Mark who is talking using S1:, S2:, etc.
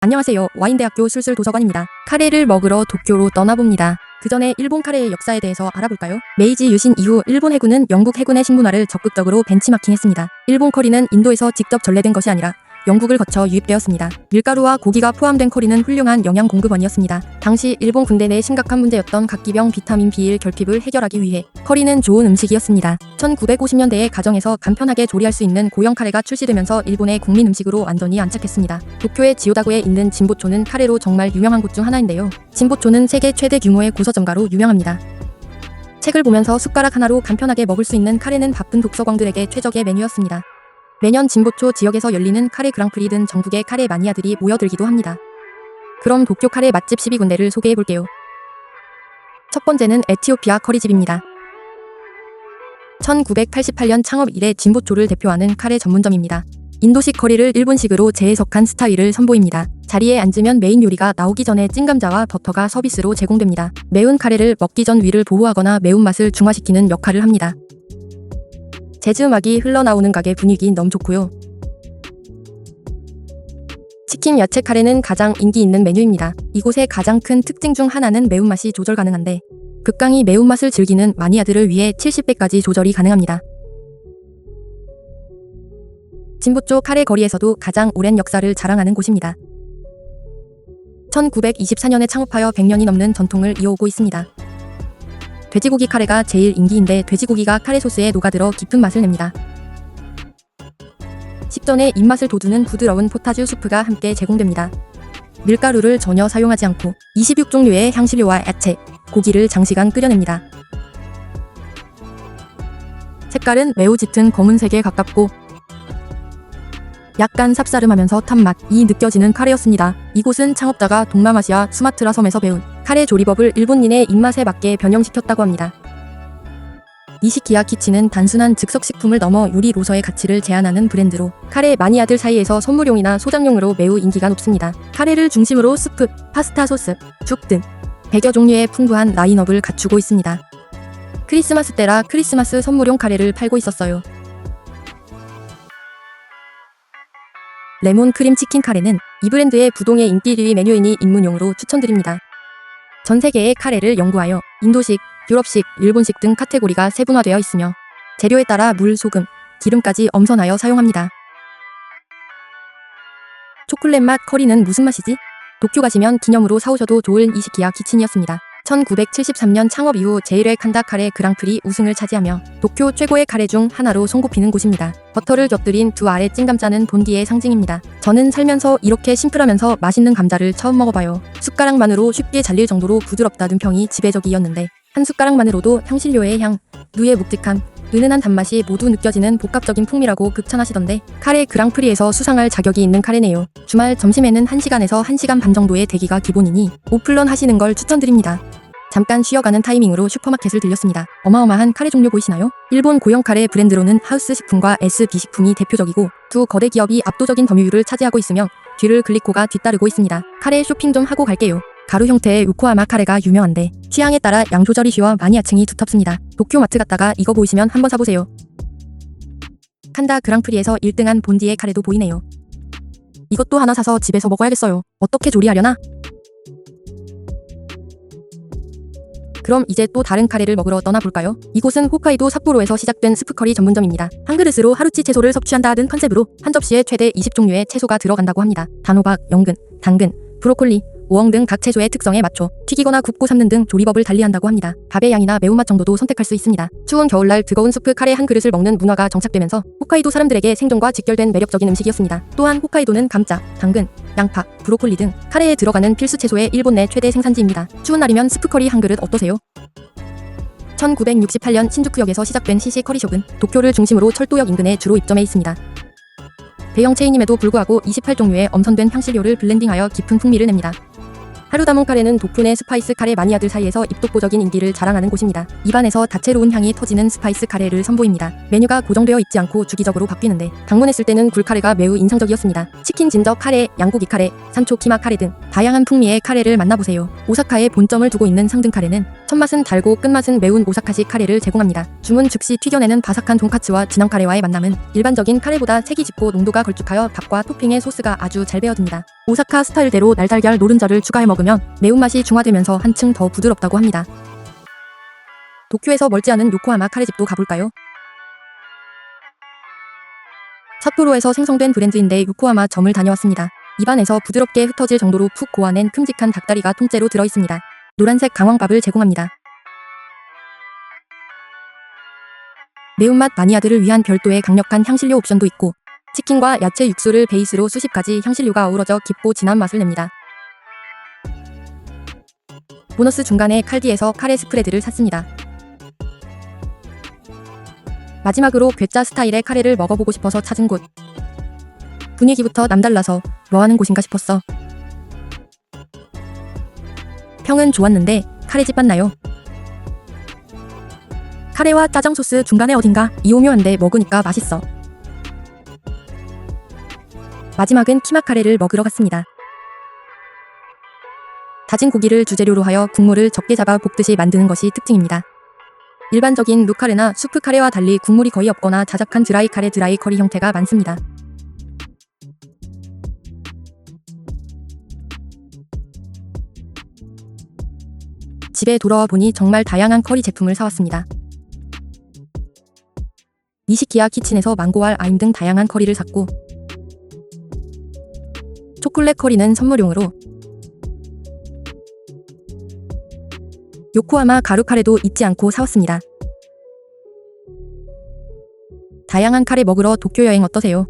S1: 안녕하세요. 와인대학교 술술도서관입니다. 카레를 먹으러 도쿄로 떠나봅니다. 그 전에 일본 카레의 역사에 대해서 알아볼까요? 메이지 유신 이후 일본 해군은 영국 해군의 식문화를 적극적으로 벤치마킹했습니다. 일본 커리는 인도에서 직접 전래된 것이 아니라 영국을 거쳐 유입되었습니다. 밀가루와 고기가 포함된 커리는 훌륭한 영양 공급원이었습니다. 당시 일본 군대 내 심각한 문제였던 각기병 비타민 B1 결핍을 해결하기 위해 커리는 좋은 음식이었습니다. 1950년대에 가정에서 간편하게 조리할 수 있는 고형 카레가 출시되면서 일본의 국민 음식으로 완전히 안착했습니다. 도쿄의 지오다구에 있는 진보초는 카레로 정말 유명한 곳 중 하나인데요. 진보초는 세계 최대 규모의 고서점가로 유명합니다. 책을 보면서 숟가락 하나로 간편하게 먹을 수 있는 카레는 바쁜 독서광들에게 최적의 메뉴였습니다. 매년 진보초 지역에서 열리는 카레 그랑프리 등 전국의 카레 마니아들이 모여들기도 합니다. 그럼 도쿄 카레 맛집 12군데를 소개해볼게요. 첫 번째는 에티오피아 커리집입니다. 1988년 창업 이래 진보초를 대표하는 카레 전문점입니다. 인도식 커리를 일본식으로 재해석한 스타일을 선보입니다. 자리에 앉으면 메인 요리가 나오기 전에 찐감자와 버터가 서비스로 제공됩니다. 매운 카레를 먹기 전 위를 보호하거나 매운맛을 중화시키는 역할을 합니다. 재즈 음악이 흘러나오는 가게 분위기 너무 좋고요. 치킨 야채 카레는 가장 인기 있는 메뉴입니다. 이곳의 가장 큰 특징 중 하나는 매운맛이 조절 가능한데 극강히 매운맛을 즐기는 마니아들을 위해 70배까지 조절이 가능합니다. 진보초 카레 거리에서도 가장 오랜 역사를 자랑하는 곳입니다. 1924년에 창업하여 100년이 넘는 전통을 이어오고 있습니다. 돼지고기 카레가 제일 인기인데 돼지고기가 카레 소스에 녹아들어 깊은 맛을 냅니다. 식전에 입맛을 돋우는 부드러운 포타주 수프가 함께 제공됩니다. 밀가루를 전혀 사용하지 않고 26종류의 향신료와 야채, 고기를 장시간 끓여냅니다. 색깔은 매우 짙은 검은색에 가깝고 약간 쌉싸름하면서 탄맛이 느껴지는 카레였습니다. 이곳은 창업자가 동남아시아 수마트라 섬에서 배운 카레 조리법을 일본인의 입맛에 맞게 변형시켰다고 합니다. 니시키야 키치는 단순한 즉석식품을 넘어 요리 로서의 가치를 제안하는 브랜드로 카레 마니아들 사이에서 선물용이나 소장용으로 매우 인기가 높습니다. 카레를 중심으로 스프, 파스타 소스, 죽 등 100여 종류의 풍부한 라인업을 갖추고 있습니다. 크리스마스 때라 크리스마스 선물용 카레를 팔고 있었어요. 레몬 크림 치킨 카레는 이 브랜드의 부동의 인기 1위 메뉴이니 입문용으로 추천드립니다. 전 세계의 카레를 연구하여 인도식, 유럽식, 일본식 등 카테고리가 세분화되어 있으며 재료에 따라 물, 소금, 기름까지 엄선하여 사용합니다. 초콜릿 맛 커리는 무슨 맛이지? 도쿄 가시면 기념으로 사오셔도 좋을 이시키야 키친이었습니다. 1973년 창업 이후 제1회 칸다 카레 그랑프리 우승을 차지하며 도쿄 최고의 카레 중 하나로 손꼽히는 곳입니다. 버터를 곁들인 두 알의 찐감자는 본디의 상징입니다. 저는 살면서 이렇게 심플하면서 맛있는 감자를 처음 먹어봐요. 숟가락만으로 쉽게 잘릴 정도로 부드럽다는 평이 지배적이었는데 한 숟가락만으로도 향신료의 향, 누의 묵직함, 은은한 단맛이 모두 느껴지는 복합적인 풍미라고 극찬하시던데 카레 그랑프리에서 수상할 자격이 있는 카레네요. 주말 점심에는 1시간에서 1시간 반 정도의 대기가 기본이니 오플런 하시는 걸 추천드립니다. 잠깐 쉬어가는 타이밍으로 슈퍼마켓을 들렸습니다. 어마어마한 카레 종류 보이시나요? 일본 고형 카레 브랜드로는 하우스식품과 SB식품이 대표적이고 두 거대 기업이 압도적인 점유율을 차지하고 있으며 뒤를 글리코가 뒤따르고 있습니다. 카레 쇼핑 좀 하고 갈게요. 가루 형태의 요코하마 카레가 유명한데 취향에 따라 양 조절이 쉬워 마니아층이 두텁습니다. 도쿄 마트 갔다가 이거 보이시면 한번 사보세요. 칸다 그랑프리에서 1등한 본디의 카레도 보이네요. 이것도 하나 사서 집에서 먹어야겠어요. 어떻게 조리하려나? 그럼 이제 또 다른 카레를 먹으러 떠나볼까요? 이곳은 홋카이도 삿포로에서 시작된 스프커리 전문점입니다. 한 그릇으로 하루치 채소를 섭취한다는 컨셉으로 한 접시에 최대 20종류의 채소가 들어간다고 합니다. 단호박, 연근, 당근, 브로콜리, 오엉 등 각 채소의 특성에 맞춰 튀기거나 굽고 삶는 등 조리법을 달리한다고 합니다. 밥의 양이나 매운맛 정도도 선택할 수 있습니다. 추운 겨울날 뜨거운 수프 카레 한 그릇을 먹는 문화가 정착되면서 홋카이도 사람들에게 생존과 직결된 매력적인 음식이었습니다. 또한 홋카이도는 감자, 당근, 양파, 브로콜리 등 카레에 들어가는 필수 채소의 일본 내 최대 생산지입니다. 추운 날이면 스프 커리 한 그릇 어떠세요? 1968년 신주쿠역에서 시작된 시시 커리숍은 도쿄를 중심으로 철도역 인근에 주로 입점해 있습니다. 대형 체인임에도 불구하고 28종류의 엄선된 향신료를 블렌딩하여 깊은 풍미를 냅니다. 하루 담은 카레는 도쿄 내 스파이스 카레 마니아들 사이에서 입독보적인 인기를 자랑하는 곳입니다. 입안에서 다채로운 향이 터지는 스파이스 카레를 선보입니다. 메뉴가 고정되어 있지 않고 주기적으로 바뀌는데 방문했을 때는 굴카레가 매우 인상적이었습니다. 치킨 진저 카레, 양고기 카레, 산초 키마 카레 등 다양한 풍미의 카레를 만나보세요. 오사카에 본점을 두고 있는 상등 카레는 첫맛은 달고 끝맛은 매운 오사카식 카레를 제공합니다. 주문 즉시 튀겨내는 바삭한 돈카츠와 진한 카레와의 만남은 일반적인 카레보다 색이 짙고 농도가 걸쭉하여 밥과 토핑의 소스가 아주 잘 배어듭니다. 오사카 스타일대로 날달걀 노른자를 추가해 먹으면 매운맛이 중화되면서 한층 더 부드럽다고 합니다. 도쿄에서 멀지 않은 요코하마 카레집도 가볼까요? 삿포로에서 생성된 브랜드인데 요코하마 점을 다녀왔습니다. 입안에서 부드럽게 흩어질 정도로 푹 고아낸 큼직한 닭다리가 통째로 들어있습니다. 노란색 강황밥을 제공합니다. 매운맛 마니아들을 위한 별도의 강력한 향신료 옵션도 있고 치킨과 야채 육수를 베이스로 수십 가지 향신료가 어우러져 깊고 진한 맛을 냅니다. 보너스 중간에 칼디에서 카레 스프레드를 샀습니다. 마지막으로 괴짜 스타일의 카레를 먹어보고 싶어서 찾은 곳. 분위기부터 남달라서 뭐하는 곳인가 싶었어. 평은 좋았는데 카레집 맞나요? 카레와 짜장 소스 중간에 어딘가 이오묘한데 먹으니까 맛있어. 마지막은 키마 카레를 먹으러 갔습니다. 다진 고기를 주재료로 하여 국물을 적게 잡아 볶듯이 만드는 것이 특징입니다. 일반적인 루카레나 수프 카레와 달리 국물이 거의 없거나 자작한 드라이 카레 드라이 커리 형태가 많습니다. 집에 돌아와 보니 정말 다양한 커리 제품을 사왔습니다. 니시키야 키친에서 망고알 아임 등 다양한 커리를 샀고 초콜릿 커리는 선물용으로 요코하마 가루 카레도 잊지 않고 사왔습니다. 다양한 카레 먹으러 도쿄 여행 어떠세요?